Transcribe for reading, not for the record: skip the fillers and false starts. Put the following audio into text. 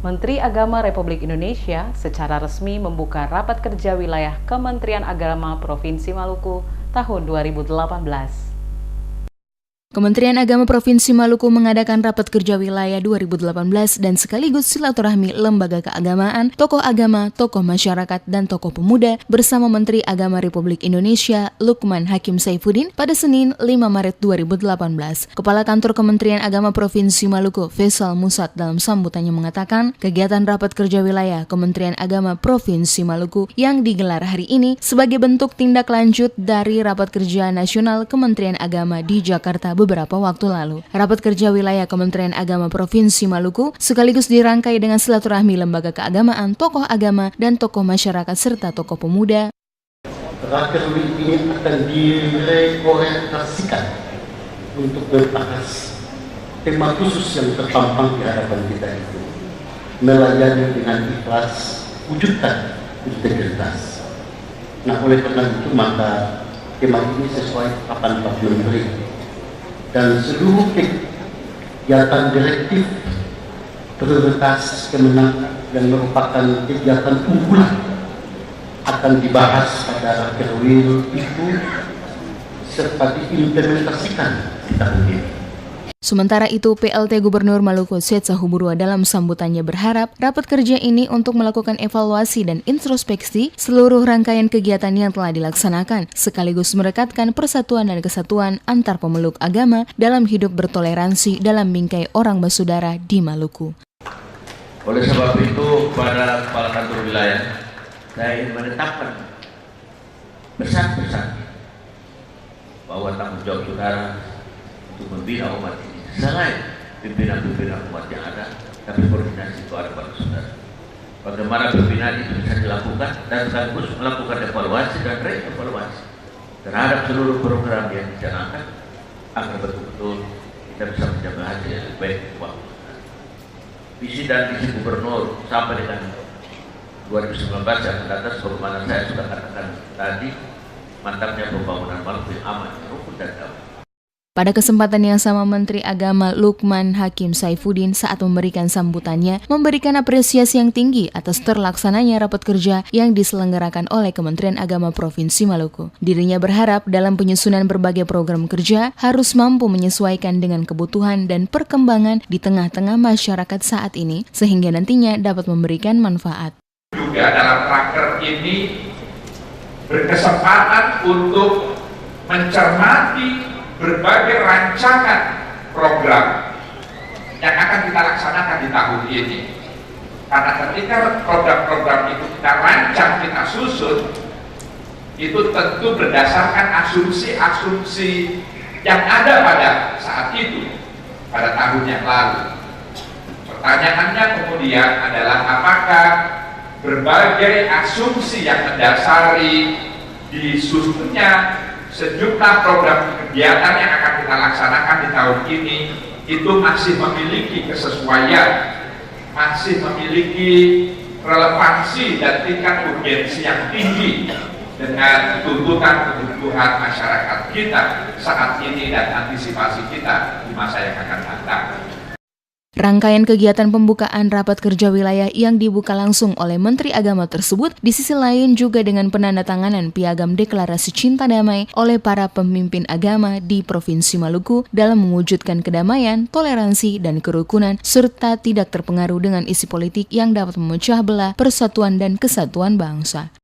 Menteri Agama Republik Indonesia secara resmi membuka rapat kerja wilayah Kementerian Agama Provinsi Maluku tahun 2018. Kementerian Agama Provinsi Maluku mengadakan rapat kerja wilayah 2018 dan sekaligus silaturahmi lembaga keagamaan, tokoh agama, tokoh masyarakat, dan tokoh pemuda bersama Menteri Agama Republik Indonesia Lukman Hakim Saifuddin pada Senin 5 Maret 2018. Kepala Kantor Kementerian Agama Provinsi Maluku, Faisal Musad, dalam sambutannya mengatakan kegiatan rapat kerja wilayah Kementerian Agama Provinsi Maluku yang digelar hari ini sebagai bentuk tindak lanjut dari rapat kerja nasional Kementerian Agama di Jakarta beberapa waktu lalu. Rapat kerja wilayah Kementerian Agama Provinsi Maluku sekaligus dirangkai dengan silaturahmi lembaga keagamaan, tokoh agama, dan tokoh masyarakat serta tokoh pemuda. Raker ini akan direkomendasikan untuk membahas tema khusus yang terpampang di hadapan kita itu, melayani dengan ikhlas, wujudkan integritas. Nah, oleh karena itu maka tema ini sesuai harapan Pak Menteri. Dan seluruh kegiatan direktif prioritas Kemenang yang merupakan kegiatan unggulan akan dibahas pada Rakerwil itu serta diimplementasikan di tahun ini. Sementara itu, PLT Gubernur Maluku Setsa Huburua dalam sambutannya berharap rapat kerja ini untuk melakukan evaluasi dan introspeksi seluruh rangkaian kegiatan yang telah dilaksanakan, sekaligus merekatkan persatuan dan kesatuan antar pemeluk agama dalam hidup bertoleransi dalam bingkai orang bersaudara di Maluku. Oleh sebab itu, pada kepala kantor wilayah, saya ingin menetapkan pesan-pesan bahwa tanggung jawab saudara untuk membina umat ini selain pimpinan-pimpinan umat yang ada, tapi koordinasi itu ada pada saudara. Bagaimana pembinaan itu bisa dilakukan dan sekaligus melakukan evaluasi dan reevaluasi terhadap seluruh program yang dicanangkan agar betul-betul kita bisa menjaga hasil yang lebih baik waktu. Visi dan misi gubernur sampai dengan 2019 yang akan datang, sebagaimana saya sudah katakan tadi, mantapnya pembangunan Maluku yang aman, rukun dan damai. Pada kesempatan yang sama, Menteri Agama Lukman Hakim Saifuddin saat memberikan sambutannya memberikan apresiasi yang tinggi atas terlaksananya rapat kerja yang diselenggarakan oleh Kementerian Agama Provinsi Maluku. Dirinya berharap dalam penyusunan berbagai program kerja harus mampu menyesuaikan dengan kebutuhan dan perkembangan di tengah-tengah masyarakat saat ini sehingga nantinya dapat memberikan manfaat. Juga dalam raker ini berkesempatan untuk mencermati berbagai rancangan program yang akan kita laksanakan di tahun ini. Karena ketika program-program itu kita rancang, kita susun, itu tentu berdasarkan asumsi-asumsi yang ada pada saat itu, pada tahun yang lalu. Pertanyaannya kemudian adalah apakah berbagai asumsi yang mendasari disusunnya sejumlah program kegiatan yang akan kita laksanakan di tahun ini itu masih memiliki kesesuaian, masih memiliki relevansi dan tingkat urgensi yang tinggi dengan tuntutan kebutuhan masyarakat kita saat ini dan antisipasi kita di masa yang akan datang. Rangkaian kegiatan pembukaan rapat kerja wilayah yang dibuka langsung oleh Menteri Agama tersebut di sisi lain juga dengan penandatanganan piagam deklarasi cinta damai oleh para pemimpin agama di Provinsi Maluku dalam mewujudkan kedamaian, toleransi, dan kerukunan serta tidak terpengaruh dengan isi politik yang dapat memecah belah persatuan dan kesatuan bangsa.